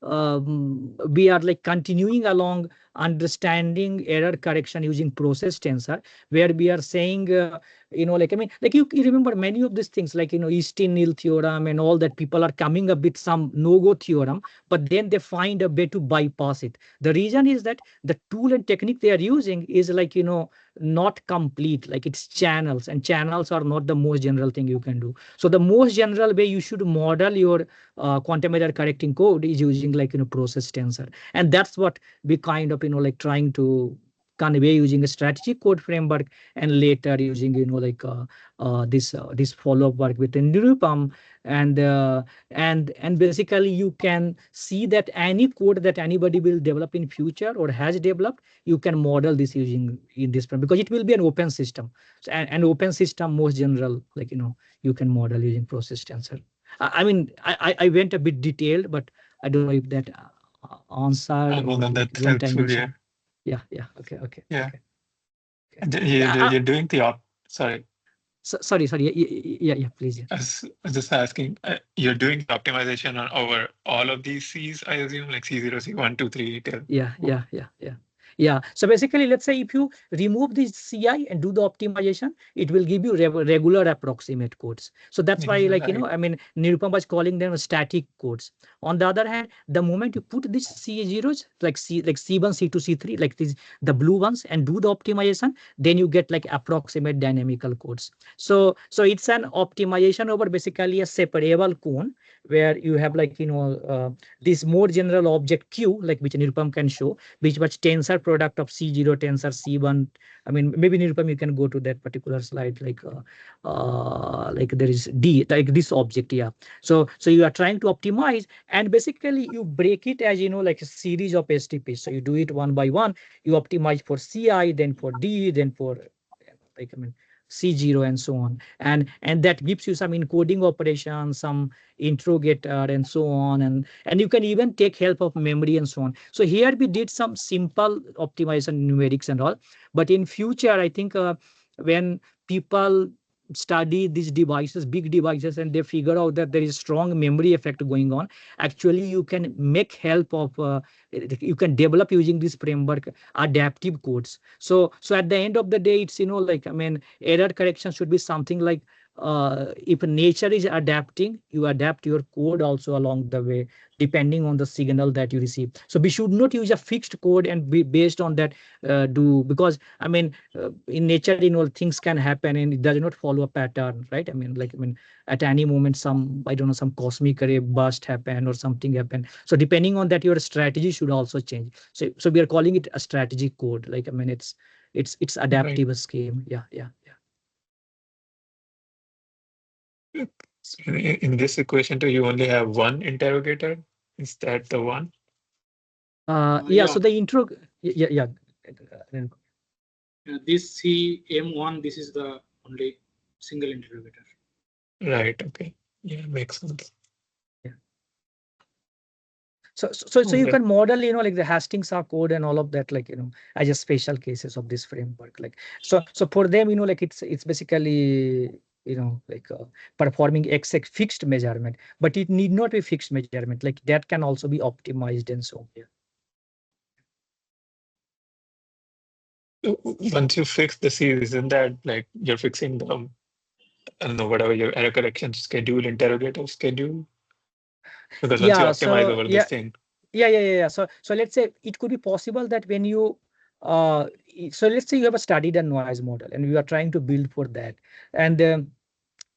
Speaker 1: we are, like, continuing along understanding error correction using process tensor, where we are saying, like, I mean, like, you remember many of these things, like, Easton-Neal theorem and all that, people are coming up with some no-go theorem, but then they find a way to bypass it. The reason is that the tool and technique they are using is, like, not complete, like it's channels, and channels are not the most general thing you can do. So the most general way you should model your quantum error correcting code is using, like, process tensor. And that's what we kind of, like, trying to convey using a strategic code framework, and later using, like, this follow-up work with Nirupam. And basically you can see that any code that anybody will develop in future or has developed, you can model this using in this frame, because it will be an open system. So an open system, most general, like, you can model using process tensor. I mean, I went a bit detailed, but I don't know if that answered,
Speaker 4: Well,
Speaker 1: or
Speaker 4: then
Speaker 1: like
Speaker 4: that's
Speaker 1: went I
Speaker 4: helpful.
Speaker 1: mentioned.
Speaker 4: Yeah.
Speaker 1: Yeah. Okay.
Speaker 4: Yeah.
Speaker 1: Okay.
Speaker 4: And
Speaker 1: Yeah.
Speaker 4: you're doing the sorry.
Speaker 1: Sorry. Yeah. Please. Yeah.
Speaker 4: I was just asking, you're doing the optimization on over all of these Cs, I assume, like C0, C1, 2, 3, till.
Speaker 1: Yeah. So basically, let's say if you remove this CI and do the optimization, it will give you regular approximate codes. So that's why, like,
Speaker 4: Right.
Speaker 1: I mean, Nirupam was calling them static codes. On the other hand, the moment you put these C0s, like C1, C2, C3, like these, the blue ones, and do the optimization, then you get, like, approximate dynamical codes. So it's an optimization over basically a separable cone, where you have, like, this more general object Q, like, which Nirupam can show, which was tensor product of C0 tensor C1. I mean, maybe Nirupam, you can go to that particular slide, like there is D, like this object. Yeah. So you are trying to optimize, and basically you break it as, like a series of STPs. So you do it one by one. You optimize for CI, then for D, then for, like, I mean, C0 and so on. And that gives you some encoding operation, some interrogator and so on. And you can even take help of memory and so on. So here we did some simple optimization numerics and all. But in future, I think when people study these devices, big devices, and they figure out that there is strong memory effect going on, actually you can make help of, you can develop using this framework adaptive codes. So at the end of the day, it's, like, I mean, error correction should be something like if nature is adapting, you adapt your code also along the way, depending on the signal that you receive. So we should not use a fixed code and be based on that do, because I mean, in nature, things can happen and it does not follow a pattern, right? I mean, at any moment, some, I don't know, some cosmic ray burst happen or something happen. So depending on that, your strategy should also change. So we are calling it a strategy code. Like, I mean, it's
Speaker 4: Right.
Speaker 1: adaptive scheme. Yeah, yeah, yeah.
Speaker 4: So in this equation too, you only have one interrogator. Is that the one?
Speaker 1: Yeah.
Speaker 2: Yeah,
Speaker 1: So the intro, yeah, yeah.
Speaker 2: this CM1, this is the only single interrogator.
Speaker 4: Right. Okay. Yeah, makes sense.
Speaker 1: So you
Speaker 4: Okay.
Speaker 1: can model, like the Hastings code and all of that, like, as a special cases of this framework. Like, so for them, like it's basically, like performing exact fixed measurement, but it need not be fixed measurement. Like that can also be optimized and so on. Yeah.
Speaker 4: So once you fix the C, isn't that like you're fixing the, I don't know, whatever your error correction schedule, interrogator schedule? Because once you
Speaker 1: Yeah.
Speaker 4: optimize
Speaker 1: So
Speaker 4: over this
Speaker 1: yeah,
Speaker 4: thing,
Speaker 1: yeah. So let's say it could be possible that when you so let's say you have a studied a noise model and you are trying to build for that, and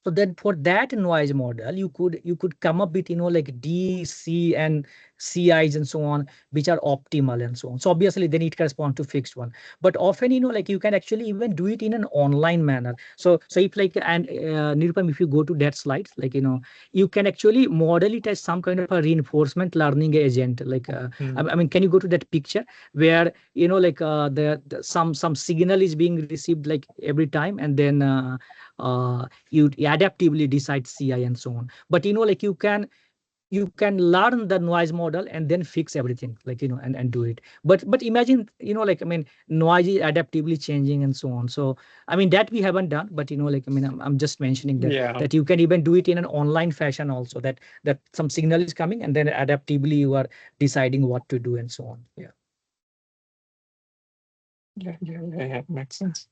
Speaker 1: so then for that noise model, you could come up with, like D, C, and CIs and so on, which are optimal and so on. So obviously then it corresponds to fixed one. But often, like you can actually even do it in an online manner. So if like, and Nirupam, if you go to that slide, like, you can actually model it as some kind of a reinforcement learning agent. Like, I
Speaker 4: mm,
Speaker 1: mean, can you go to that picture where, like the some signal is being received like every time, and then you adaptively decide CI and so on. But like you can learn the noise model and then fix everything, like, and do it. But imagine, like, I mean, noise is adaptively changing and so on. So I mean, that we haven't done, but like, I mean, I'm just mentioning that
Speaker 4: yeah,
Speaker 1: that you can even do it in an online fashion also, that some signal is coming and then adaptively you are deciding what to do and so on. Yeah.
Speaker 4: yeah, makes sense.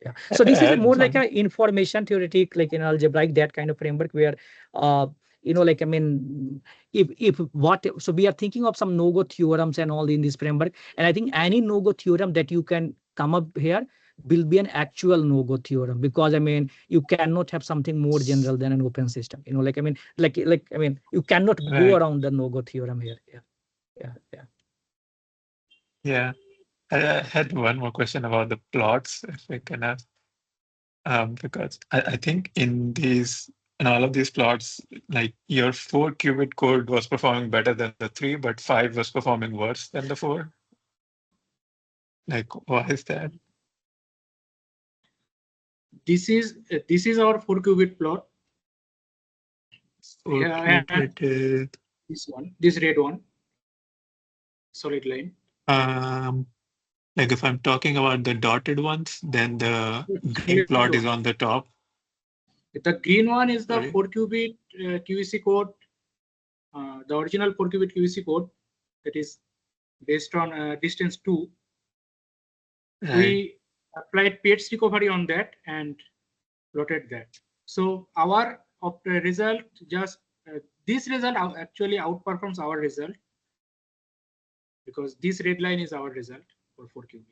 Speaker 1: Yeah.
Speaker 4: I
Speaker 1: So
Speaker 4: I
Speaker 1: this is
Speaker 4: had
Speaker 1: more like
Speaker 4: one.
Speaker 1: a information theoretic, like in algebraic, that kind of framework where, uh, like, I mean, if what, so we are thinking of some no-go theorems and all in this framework. And I think any no-go theorem that you can come up here will be an actual no-go theorem, because I mean, you cannot have something more general than an open system. Like, I mean, like, I mean, you cannot go
Speaker 4: Right.
Speaker 1: around the no-go theorem here. Yeah. Yeah. Yeah.
Speaker 4: Yeah. I had one more question about the plots, if I can ask. Because I think in all of these plots, like your 4 qubit code was performing better than the 3, but 5 was performing worse than the 4. Like, why is that?
Speaker 2: This is our 4 qubit plot.
Speaker 4: Four
Speaker 2: Yeah, and
Speaker 4: qubit is
Speaker 2: this red one, solid line.
Speaker 4: um like if I'm talking about the dotted ones, then the green
Speaker 2: Solid
Speaker 4: plot is
Speaker 2: one.
Speaker 4: on the top.
Speaker 2: The green one is the
Speaker 4: Sorry.
Speaker 2: 4 qubit QEC code, the original 4 qubit QEC code that is based on distance 2.
Speaker 4: Right.
Speaker 2: We applied PH recovery on that and plotted that. So our result just this result actually outperforms our result, because this red line is our result for 4 qubit.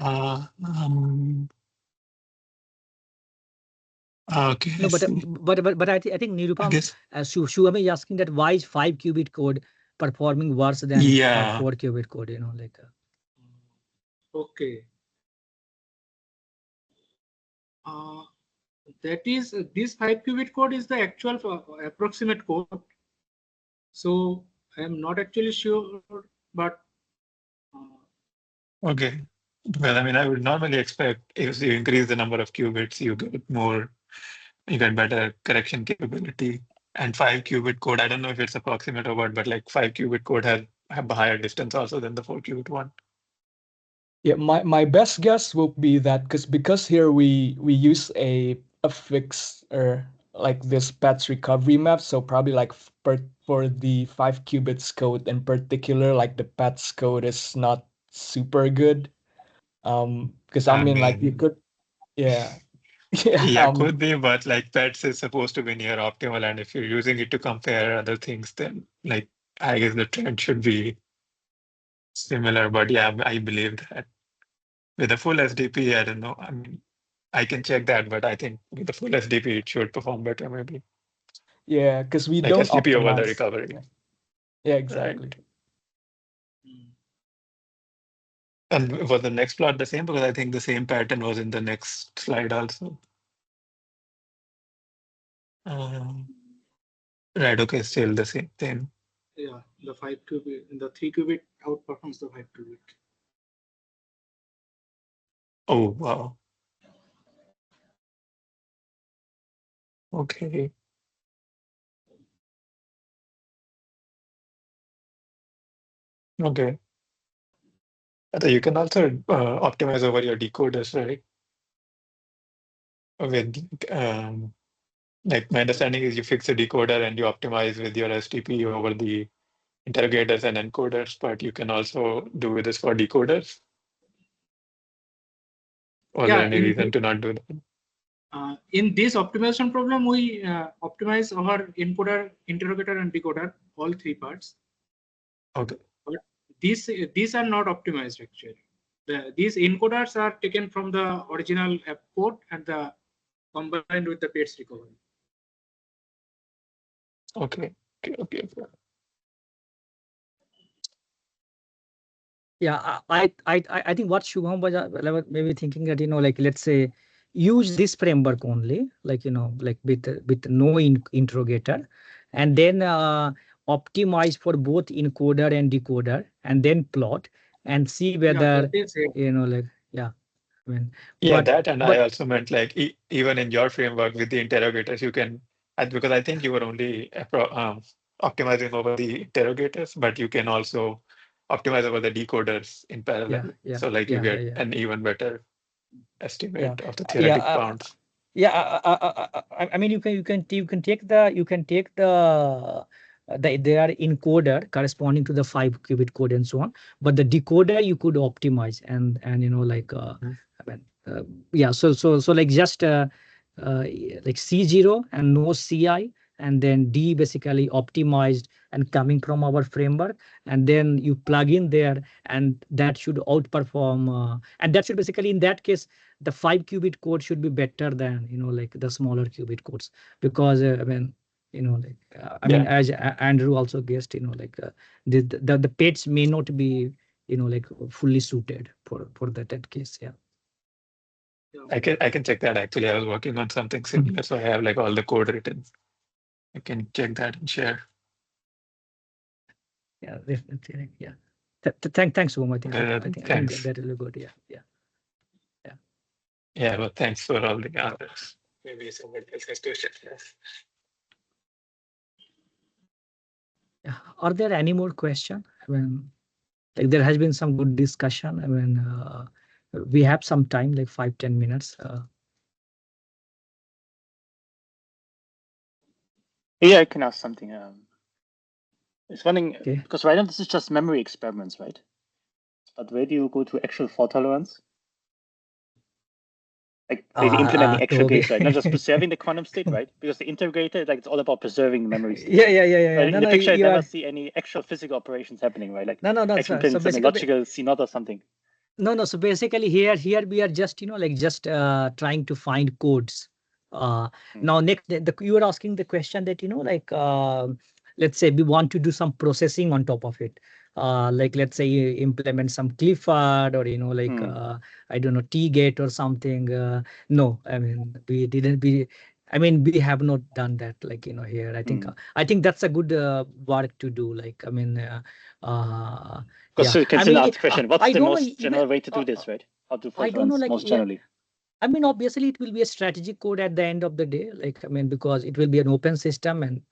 Speaker 4: Uh, um, okay, I
Speaker 1: No, but
Speaker 4: see.
Speaker 1: I think
Speaker 4: I
Speaker 1: Nirupam,
Speaker 4: guess.
Speaker 1: Shubham is asking that why is 5 qubit code performing worse than
Speaker 4: Yeah.
Speaker 1: 4 qubit code? Like.
Speaker 2: Okay. Uh, that is this 5 qubit code is the actual approximate code. So I am not actually sure, but uh,
Speaker 4: Okay. Well, I mean, I would normally expect if you increase the number of qubits, you get better correction capability. And 5 qubit code, I don't know if it's approximate or what, but like 5 qubit code have a higher distance also than the 4 qubit one.
Speaker 3: Yeah, my best guess will be that because here we use a fix or like this paths recovery map, so probably like for the 5 qubits code in particular, like the paths code is not super good. Because I
Speaker 4: I
Speaker 3: mean, like you
Speaker 4: mean,
Speaker 3: could, yeah, Yeah,
Speaker 4: Yeah, could be, but like pets is supposed to be near optimal, and if you're using it to compare other things, then like I guess the trend should be similar. But yeah, I believe that with a full SDP, I don't know. I mean, I can check that, but I think with the full SDP, it should perform better, maybe
Speaker 3: yeah, because we
Speaker 4: like
Speaker 3: don't
Speaker 4: SDP over the
Speaker 3: optimize.
Speaker 4: recovery,
Speaker 3: Yeah, yeah,
Speaker 4: right?
Speaker 3: exactly.
Speaker 2: Mm.
Speaker 4: And was the next plot the same? Because I think the same pattern was in the next slide also. Um, right, okay, still the same thing.
Speaker 2: Yeah, the 5 qubit, the 3 qubit outperforms the 5 qubit.
Speaker 4: Oh, wow. Okay. Okay. So you can also optimize over your decoders, right? With like my understanding is you fix a decoder and you optimize with your STP over the interrogators and encoders, but you can also do this for decoders. Was there
Speaker 2: Yeah,
Speaker 4: any reason to not do that?
Speaker 2: in this optimization problem, we optimize our encoder, interrogator, and decoder, all three parts.
Speaker 4: Okay.
Speaker 2: But these are not optimized actually. These encoders are taken from the original code and the combined with the PETS recovery.
Speaker 4: Okay. Okay.
Speaker 1: Yeah, I think what Shubham was maybe thinking that, like, let's say, use this framework only, like, like with no interrogator, and then optimize for both encoder and decoder, and then plot and see
Speaker 2: Yeah, that
Speaker 1: whether,
Speaker 2: is it.
Speaker 1: like, yeah, I mean,
Speaker 4: Yeah,
Speaker 1: but
Speaker 4: that, and I also meant like even in your framework with the interrogators, you can, because I think you were only optimizing over the interrogators, but you can also optimize over the decoders in
Speaker 1: yeah,
Speaker 4: parallel.
Speaker 1: yeah,
Speaker 4: So like you
Speaker 1: yeah, yeah,
Speaker 4: get
Speaker 1: yeah,
Speaker 4: an even better
Speaker 1: yeah,
Speaker 4: estimate of the
Speaker 1: yeah.
Speaker 4: theoretic bounds.
Speaker 1: Yeah, I mean, you can take they are encoder corresponding to the 5 qubit code and so on, but the decoder you could optimize, and like,
Speaker 4: Mhm.
Speaker 1: I mean, yeah, so like just like C0 and no CI, and then D basically optimized and coming from our framework, and then you plug in there, and that should outperform, and that should basically, in that case, the 5 qubit code should be better than, like the smaller qubit codes, because I mean, like, I mean,
Speaker 4: Yeah,
Speaker 1: as Andrew also guessed, like, the pets may not be, like, fully suited for that case. Yeah.
Speaker 2: Yeah.
Speaker 4: I can check that actually. I was working on something similar, so I have like all the code written. I can check that and share.
Speaker 1: Yeah, definitely. Yeah. Thanks, Om. I think
Speaker 4: Thanks.
Speaker 1: that will be good. Yeah, yeah, yeah.
Speaker 4: Yeah, but thanks for all the answers. Maybe somebody else has questions. Yes.
Speaker 1: Yeah. Are there any more questions? I mean, like, there has been some good discussion. I mean, we have some time, like 5-10 minutes.
Speaker 5: Yeah, I can ask something. It's running
Speaker 1: Okay.
Speaker 5: because right now this is just memory experiments, right? But where do you go to actual fault tolerance? Like basically implementing actual
Speaker 1: Toby.
Speaker 5: gates, right? Not just preserving the quantum state, right? Because the integrator, like, it's all about preserving the memory state.
Speaker 1: Yeah, yeah, yeah, yeah,
Speaker 5: But
Speaker 1: yeah. No,
Speaker 5: in the
Speaker 1: no,
Speaker 5: picture, I
Speaker 1: you
Speaker 5: never
Speaker 1: are.
Speaker 5: see any actual physical operations happening, right? Like
Speaker 1: No, no, no.
Speaker 5: actually
Speaker 1: So
Speaker 5: implementing something
Speaker 1: basically,
Speaker 5: logical, C naught or something.
Speaker 1: no. So basically, here we are just, like, just trying to find codes. Now, next, you are asking the question that, like, let's say we want to do some processing on top of it. Like, let's say you implement some Clifford, or, like, I don't know, T-gate or something. No, I mean, we didn't. I mean, we have not done that, like, here. I think that's a good work to do. Like, I mean,
Speaker 5: Because
Speaker 1: yeah.
Speaker 5: so you can
Speaker 1: I
Speaker 5: still
Speaker 1: mean,
Speaker 5: ask the question, what's
Speaker 1: I
Speaker 5: the
Speaker 1: don't know,
Speaker 5: most
Speaker 1: even,
Speaker 5: general way to do this, right? How to fault
Speaker 1: I don't know,
Speaker 5: tolerance
Speaker 1: like,
Speaker 5: most
Speaker 1: yeah.
Speaker 5: generally?
Speaker 1: I mean, obviously, it will be a strategic code at the end of the day. Like, I mean, because it will be an open system, and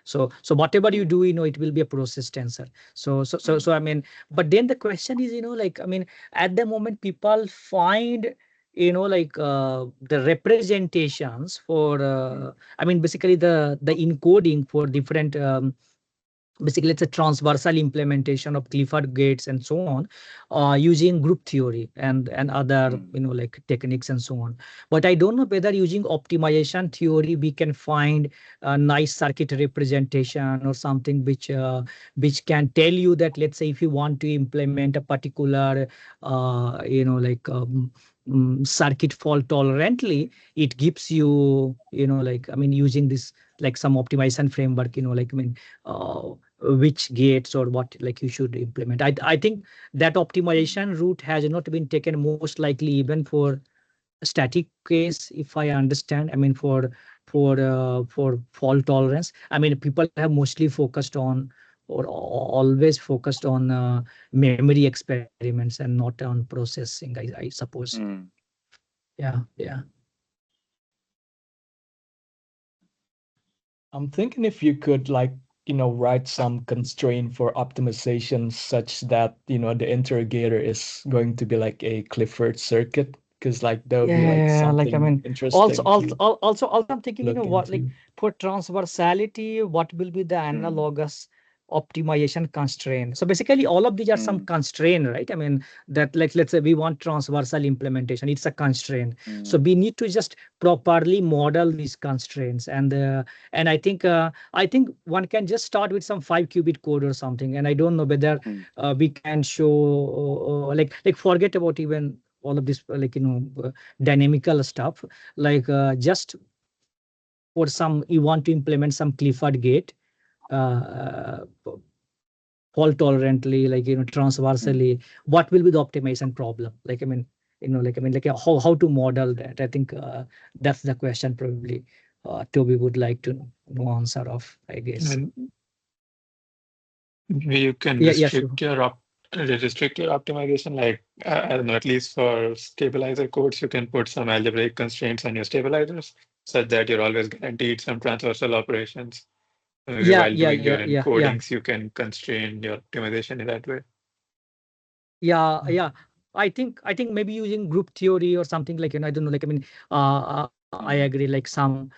Speaker 1: so whatever you do, it will be a process tensor. So I mean, but then the question is, like, I mean, at the moment, people find, like, the representations for, I mean, basically the encoding for different basically it's a transversal implementation of Clifford gates and so on, using group theory and other like techniques and so on. But I don't know whether using optimization theory we can find a nice circuit representation or something which can tell you that, let's say, if you want to implement a particular like circuit fault tolerantly, it gives you, like, I mean, using this like some optimization framework, like, I mean, which gates or what like you should implement. I think that optimization route has not been taken most likely even for static case, if I understand. I mean, for fault tolerance, I mean, people have mostly focused on or always focused on memory experiments and not on processing, I suppose. Yeah, yeah.
Speaker 3: I'm thinking if you could like, write some constraint for optimization such that, the interrogator is going to be like a Clifford circuit, because like that would be like
Speaker 1: Yeah, like, I
Speaker 3: something
Speaker 1: mean,
Speaker 3: interesting to
Speaker 1: also I'm thinking,
Speaker 3: look
Speaker 1: what, like,
Speaker 3: into.
Speaker 1: for transversality, what will be the analogous optimization constraint? So basically, all of these are some constraint, right? I mean, that, like, let's say we want transversal implementation, it's a constraint. So we need to just properly model these constraints, and I think one can just start with some 5-qubit code or something. And I don't know whether we can show like forget about even all of this like dynamical stuff, like just for some, you want to implement some Clifford gate uh, fault tolerantly, like transversally, what will be the optimization problem? Like, I mean, like how to model that. I think that's the question probably Toby would like to know answer of, I guess.
Speaker 4: And you can
Speaker 1: Yeah, yeah, sure.
Speaker 4: restrict your optimization, like I don't know, at least for stabilizer codes, you can put some algebraic constraints on your stabilizers such that you're always guaranteed some transversal operations. Maybe
Speaker 1: Yeah,
Speaker 4: while
Speaker 1: yeah,
Speaker 4: doing your
Speaker 1: yeah, yeah, yeah.
Speaker 4: encodings, you can constrain your optimization in that way.
Speaker 1: Yeah, yeah. I think maybe using group theory or something, like, I don't know, like, I mean, I agree, like like,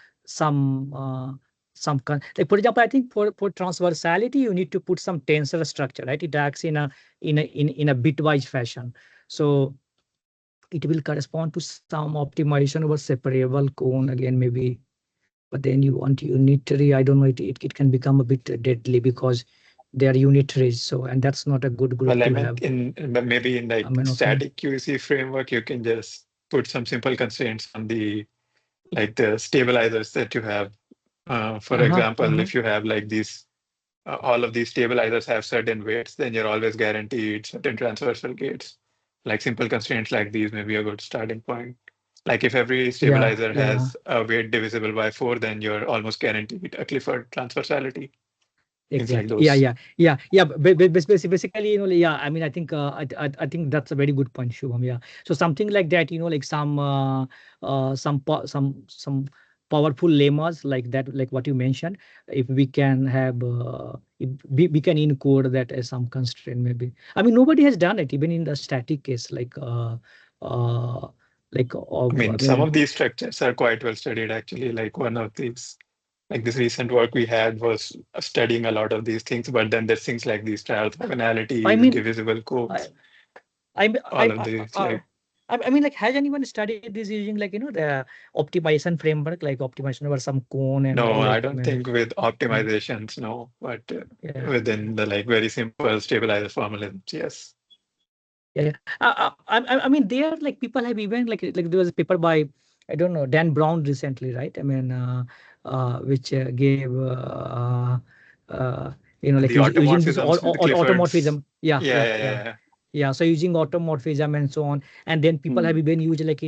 Speaker 1: for example, I think for transversality, you need to put some tensor structure, right? It acts in a bitwise fashion. So it will correspond to some optimization over separable cone again, maybe. But then you want unitary, I don't know, it can become a bit deadly because they are unitaries. So, and that's not a good group
Speaker 4: Well, I
Speaker 1: to
Speaker 4: meant
Speaker 1: have.
Speaker 4: maybe in
Speaker 1: I
Speaker 4: like
Speaker 1: mean, okay.
Speaker 4: static QC framework, you can just put some simple constraints on the stabilizers that you have. For
Speaker 1: Uh-huh,
Speaker 4: example,
Speaker 1: uh-huh.
Speaker 4: if you have like these, all of these stabilizers have certain weights, then you're always guaranteed certain transversal gates. Like simple constraints like these may be a good starting point. Like if every
Speaker 1: Yeah,
Speaker 4: stabilizer
Speaker 1: yeah,
Speaker 4: has a weight divisible by 4, then you're almost guaranteed a Clifford transversality. Things like
Speaker 1: exactly. Yeah,
Speaker 4: those.
Speaker 1: yeah, yeah, yeah. Basically, yeah. I mean, I think I think that's a very good point, Shubham. Yeah. So something like that, like some powerful lemmas like that, like what you mentioned. If we can have, if we can encode that as some constraint, maybe. I mean, nobody has done it, even in the static case, uh,
Speaker 4: I
Speaker 1: I
Speaker 4: mean, some
Speaker 1: mean,
Speaker 4: of these structures are quite well studied, actually. Like one of these, like this recent work we had was studying a lot of these things, but then there's things like these
Speaker 1: I
Speaker 4: triorthogonalities,
Speaker 1: mean,
Speaker 4: divisible
Speaker 1: I
Speaker 4: codes,
Speaker 1: I mean,
Speaker 4: all of these. Like,
Speaker 1: I mean, like, has anyone studied this using, like, the optimization framework, like optimization over some cone and all?
Speaker 4: no,
Speaker 1: Like,
Speaker 4: I
Speaker 1: I
Speaker 4: don't
Speaker 1: mean,
Speaker 4: think with
Speaker 1: yeah,
Speaker 4: optimizations, no, but
Speaker 1: yeah,
Speaker 4: within the like very simple stabilizer formalisms, yes.
Speaker 1: yeah. I mean, there, like, people have even, like there was a paper by, I don't know, Dan Brown recently, right? I mean, which gave, like,
Speaker 4: The
Speaker 1: using this
Speaker 4: automorphisms with Clifford's.
Speaker 1: automorphism. Yeah,
Speaker 4: Yeah,
Speaker 1: yeah,
Speaker 4: yeah,
Speaker 1: yeah.
Speaker 4: yeah,
Speaker 1: Yeah, so using automorphism and so on, and then people have even used, like,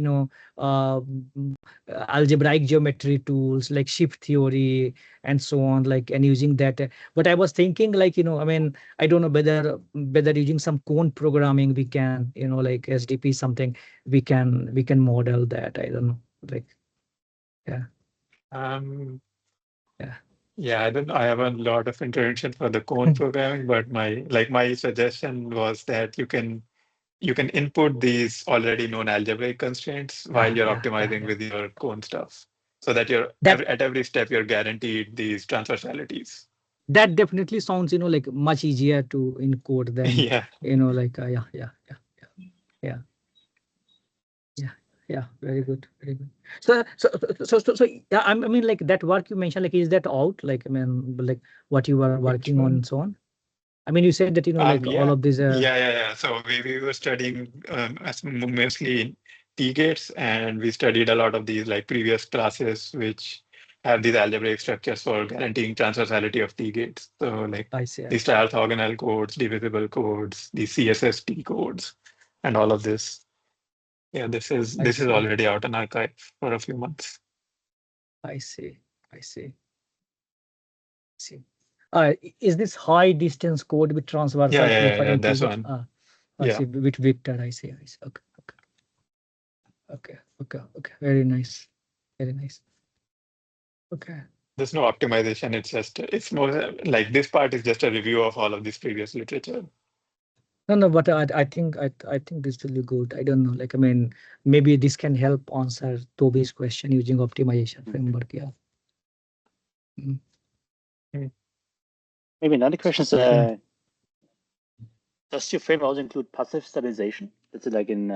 Speaker 1: algebraic geometry tools like shift theory and so on, like, and using that. But I was thinking, like, I mean, I don't know whether using some cone programming we can, like SDP something, we can model that. I don't know, like, yeah,
Speaker 4: yeah.
Speaker 1: yeah.
Speaker 4: Yeah, I don't. I have a lot of intention for the cone programming, but my suggestion was that you can input these already known algebraic constraints while
Speaker 1: Yeah,
Speaker 4: you're
Speaker 1: yeah, yeah,
Speaker 4: optimizing
Speaker 1: yeah.
Speaker 4: with your cone stuff, so that you're
Speaker 1: That
Speaker 4: at every step you're guaranteed these transversalities.
Speaker 1: that definitely sounds, like much easier to encode than,
Speaker 4: Yeah.
Speaker 1: like, yeah. Yeah, very good, very good. So, yeah, I mean, like that work you mentioned, like, is that out? Like, I mean, like what you were
Speaker 4: Which
Speaker 1: working on
Speaker 4: one?
Speaker 1: and so on. I mean, you said that, like all
Speaker 4: Yeah.
Speaker 1: of these.
Speaker 4: Yeah. So we were studying mostly in T-gates, and we studied a lot of these like previous classes which have these algebraic structures for guaranteeing transversality of T-gates. So like
Speaker 1: I see.
Speaker 4: these orthogonal codes, divisible codes, these CSS codes, and all of this. Yeah, this is
Speaker 1: I see.
Speaker 4: already out in archive for a few months.
Speaker 1: I see. I see. See. Is this high distance code with transversal
Speaker 4: Yeah.
Speaker 1: preferring
Speaker 4: That's
Speaker 1: two?
Speaker 4: one.
Speaker 1: I
Speaker 4: Yeah.
Speaker 1: see. With Victor, I see. I see. Okay. Very nice. Very nice. Okay.
Speaker 4: There's no optimization. It's more like this part is just a review of all of this previous literature.
Speaker 1: No, but I think this will be good. I don't know. Like, I mean, maybe this can help answer Toby's question using optimization framework. Yeah. Mm.
Speaker 5: Maybe another question is,
Speaker 1: Yeah.
Speaker 5: does your framework also include passive stabilization? That's like in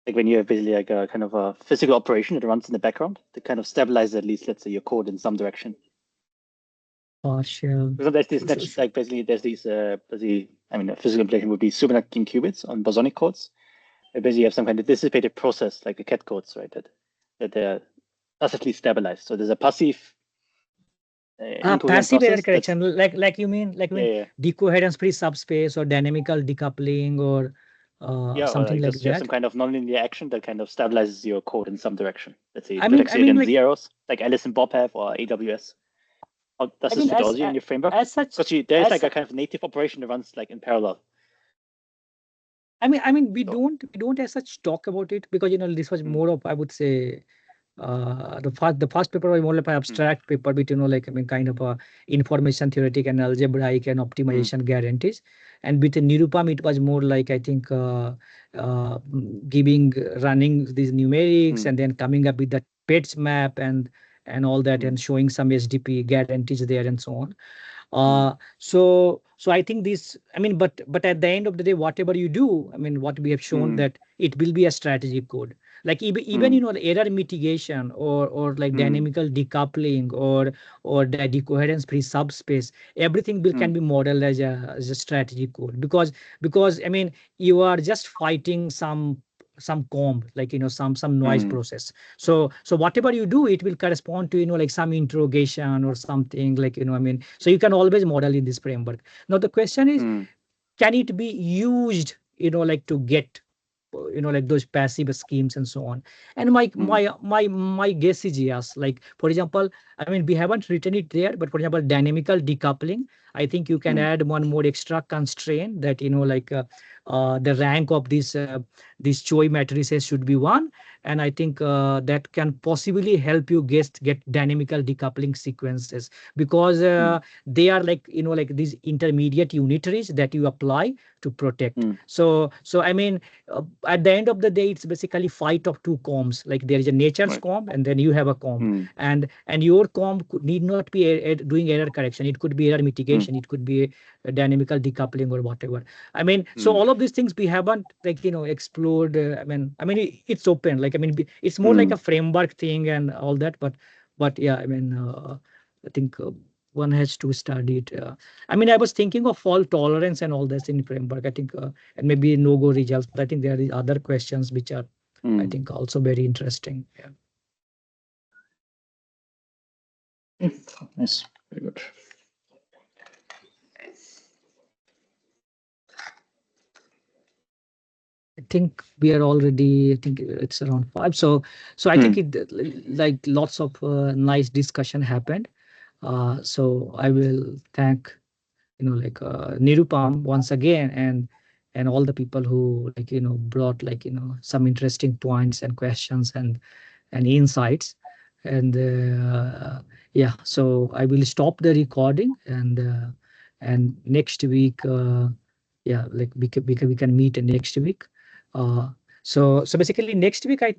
Speaker 5: like when you have basically like a kind of a physical operation that runs in the background to kind of stabilize at least, let's say, your code in some direction.
Speaker 1: Partial.
Speaker 5: Because there's these like basically there's these I mean, a physical implementation would be superconducting qubits on bosonic codes. Basically, you have some kind of dissipated process like the cat codes, right? That they're passively stabilized. So there's a passive
Speaker 1: Passive error
Speaker 5: process
Speaker 1: correction, like you mean,
Speaker 5: yeah.
Speaker 1: decoherence-free subspace or dynamical decoupling or
Speaker 5: Yeah, or
Speaker 1: something
Speaker 5: like
Speaker 1: like
Speaker 5: just you have
Speaker 1: that.
Speaker 5: some kind of nonlinear action that kind of stabilizes your code in some direction. Let's say
Speaker 1: I mean,
Speaker 5: Euclidean
Speaker 1: like,
Speaker 5: zeros, like Alice and Bob have, or AWS. Or does
Speaker 1: I
Speaker 5: this
Speaker 1: mean,
Speaker 5: fit also in your framework?
Speaker 1: as such,
Speaker 5: Because there's like a kind of native operation that runs like in parallel.
Speaker 1: I mean, we
Speaker 5: So,
Speaker 1: don't as such talk about it because this was more of, I would say, the first paper was more like an abstract paper with like, I mean, kind of a information theoretic and algebraic and optimization guarantees, and with Nirupam it was more like, I think, giving running these numerics and then coming up with the PETS map and all that and showing some SDP guarantees there and so on. So I think this, I mean, but at the end of the day, whatever you do, I mean, what we have shown that it will be a strategic code. Like even the error mitigation or like dynamical decoupling or the decoherence free subspace, everything can be modeled as a strategic code because I mean you are just fighting some comb, like some noise process. So whatever you do, it will correspond to like some interrogation or something, like I mean, so you can always model in this framework. Now the question is, can it be used like to get like those passive schemes and so on? And my guess is yes. Like, for example, I mean, we haven't written it there, but for example, dynamical decoupling, I think you can add one more extra constraint that like the rank of these Choi matrices should be 1, and I think that can possibly help you get dynamical decoupling sequences, because they are like like these intermediate unitaries that you apply to protect. So I mean, at the end of the day, it's basically fight of two combs. Like there is a nature's comb and then you have a comb, and your comb need not be doing error correction. It could be error mitigation. It could be a dynamical decoupling or whatever. I mean, so all of these things we haven't like explored. I mean, it's open. Like, I mean, it's more like a framework thing and all that. But yeah, I mean, I think one has to study it. I mean, I was thinking of fault tolerance and all this in framework. I think, and maybe no-go results. But I think there are other questions which are, I think, also very interesting. Yeah.
Speaker 5: Nice, very good.
Speaker 1: I think we are already, I think it's around 5. So I think it like lots of nice discussion happened. So I will thank, like Nirupam once again, and all the people who like, brought like, some interesting points and questions and insights. And yeah, so I will stop the recording, and next week, yeah, like we can meet next week. So basically next week I